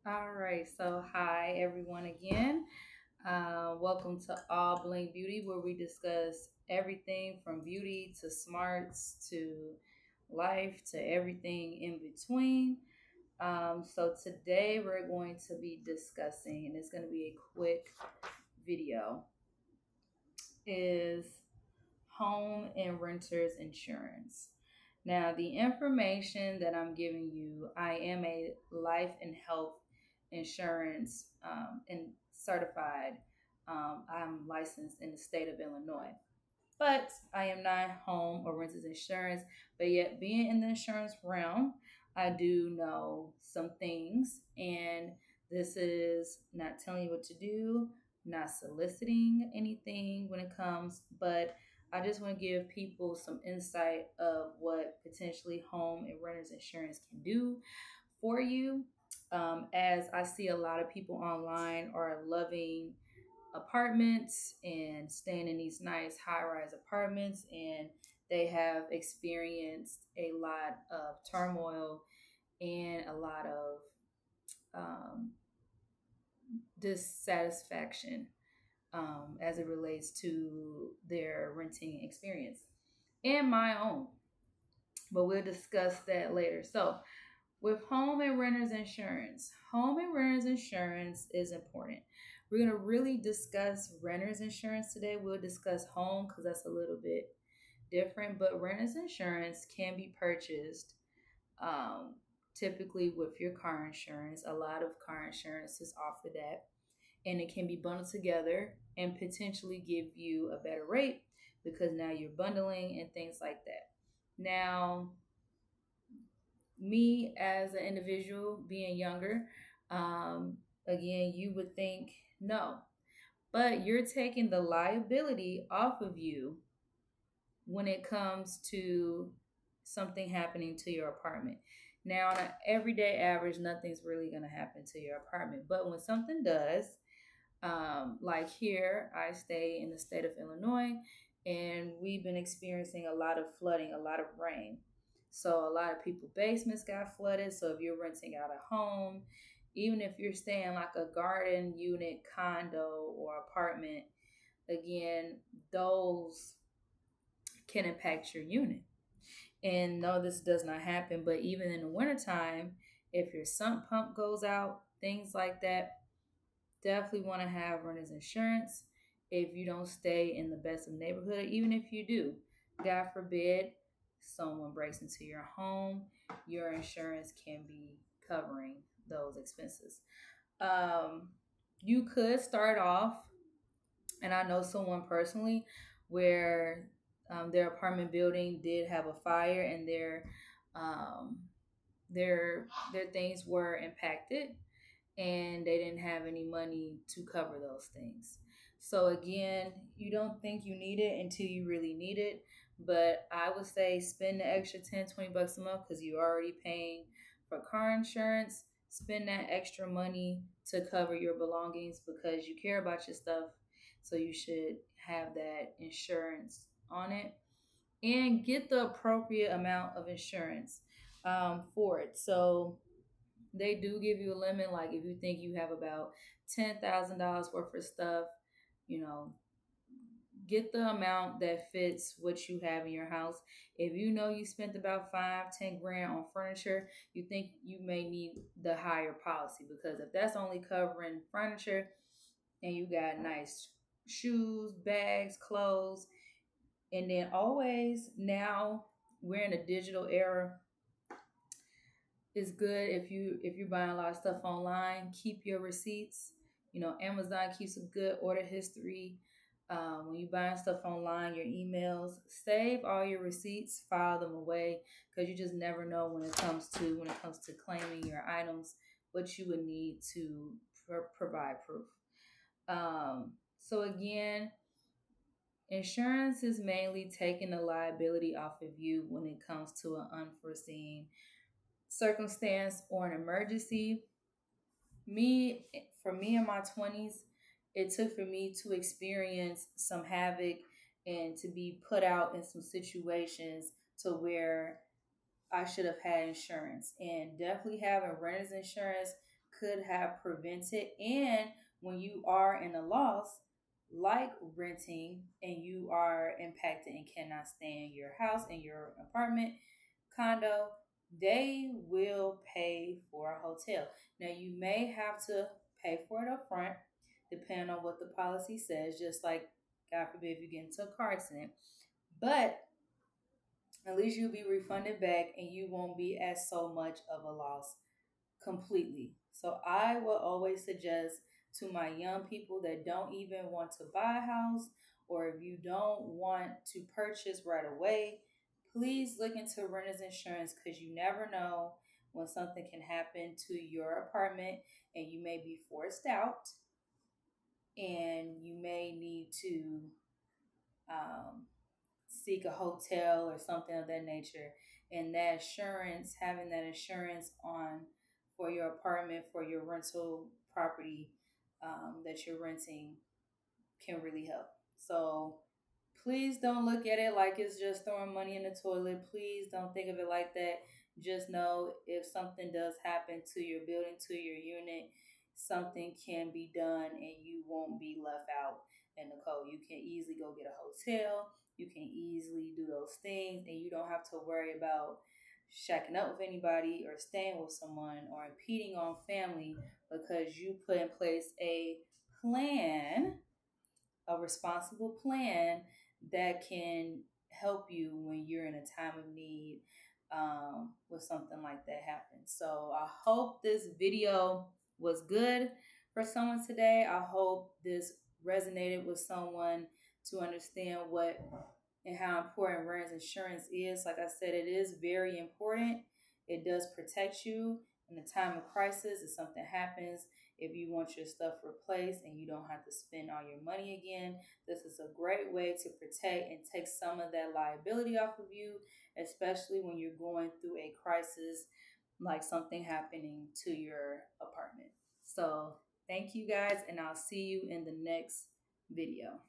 All right, so hi everyone again. Welcome to All Bling Beauty, where we discuss everything from beauty to smarts to life to everything in between. So today we're going to be discussing, and it's going to be a quick video, is home and renters insurance. Now, the information that I'm giving you, I am a life and health insurance and certified. I'm licensed in the state of Illinois, but I am not home or renters insurance. But yet, being in the insurance realm, I do know some things, and this is not telling you what to do, not soliciting anything when it comes, but I just want to give people some insight of what potentially home and renters insurance can do for you. As I see a lot of people online are loving apartments and staying in these nice high rise apartments, and they have experienced a lot of turmoil and a lot of um, dissatisfaction as it relates to their renting experience and my own. But we'll discuss that later. So, with home and renters insurance is important. We're going to really discuss renters insurance today. We'll discuss home because that's a little bit different, but renters insurance can be purchased um, typically with your car insurance. A lot of car insurances offer that, and it can be bundled together and potentially give you a better rate because now you're bundling and things like that. Now, me as an individual being younger, um, again, you would think no, but you're taking the liability off of you when it comes to something happening to your apartment. Now, on an everyday average, nothing's really going to happen to your apartment, but when something does, like here, I stay in the state of Illinois, and we've been experiencing a lot of flooding, a lot of rain. So a lot of people basements got flooded. So if you're renting out a home, even if you're staying like a garden unit, condo, or apartment, again, those can impact your unit. And no, this does not happen, but even in the wintertime, if your sump pump goes out, things like that, definitely want to have renters insurance if you don't stay in the best of neighborhood. Even if you do, God forbid, someone breaks into your home, your insurance can be covering those expenses. Um, you could start off, and I know someone personally where their apartment building did have a fire, and um, their things were impacted, and they didn't have any money to cover those things. So again, you don't think you need it until you really need it. But I would say spend the extra 10, $20 a month because you're already paying for car insurance. Spend that extra money to cover your belongings because you care about your stuff. So you should have that insurance on it and get the appropriate amount of insurance for it. So they do give you a limit. Like if you think you have about $10,000 worth of stuff, you know, get the amount that fits what you have in your house. If you know you spent about 5, 10 grand on furniture, you think you may need the higher policy because if that's only covering furniture and you got nice shoes, bags, clothes, and then always now we're in a digital era. It's good if you're buying a lot of stuff online. Keep your receipts. You know, Amazon keeps a good order history. When you buying stuff online, your emails, save all your receipts, file them away because you just never know when it comes to claiming your items what you would need to provide proof. So again, insurance is mainly taking the liability off of you when it comes to an unforeseen circumstance or an emergency. Me, for me in my 20s, it took for me to experience some havoc and to be put out in some situations to where I should have had insurance, and definitely having renter's insurance could have prevented. And when you are in a loss, like renting, and you are impacted and cannot stay in your house, in your apartment, condo, they will pay for a hotel. Now, you may have to pay for it up front, depending on what the policy says, just like, God forbid, if you get into a car accident. But at least you'll be refunded back and you won't be at so much of a loss completely. So I will always suggest to my young people that don't even want to buy a house, or if you don't want to purchase right away, please look into renter's insurance, because you never know when something can happen to your apartment and you may be forced out and you may need to um, seek a hotel or something of that nature. And that insurance, having that insurance on for your apartment, for your rental property that you're renting, can really help. So please don't look at it like it's just throwing money in the toilet. Please don't think of it like that. Just know, if something does happen to your building, to your unit, something can be done and you won't be left out in the cold. You can easily go get a hotel. You can easily do those things, and you don't have to worry about shacking up with anybody or staying with someone or impeding on family, because you put in place plan, a responsible plan that can help you when you're in a time of need, with something like that happens. So I hope this video was good for someone today. I hope this resonated with someone to understand what and how important renter's insurance is. Like I said, it is very important. It does protect you in a time of crisis. If something happens, if you want your stuff replaced and you don't have to spend all your money again, this is a great way to protect and take some of that liability off of you, especially when you're going through a crisis like something happening to your apartment. So thank you guys, and I'll see you in the next video.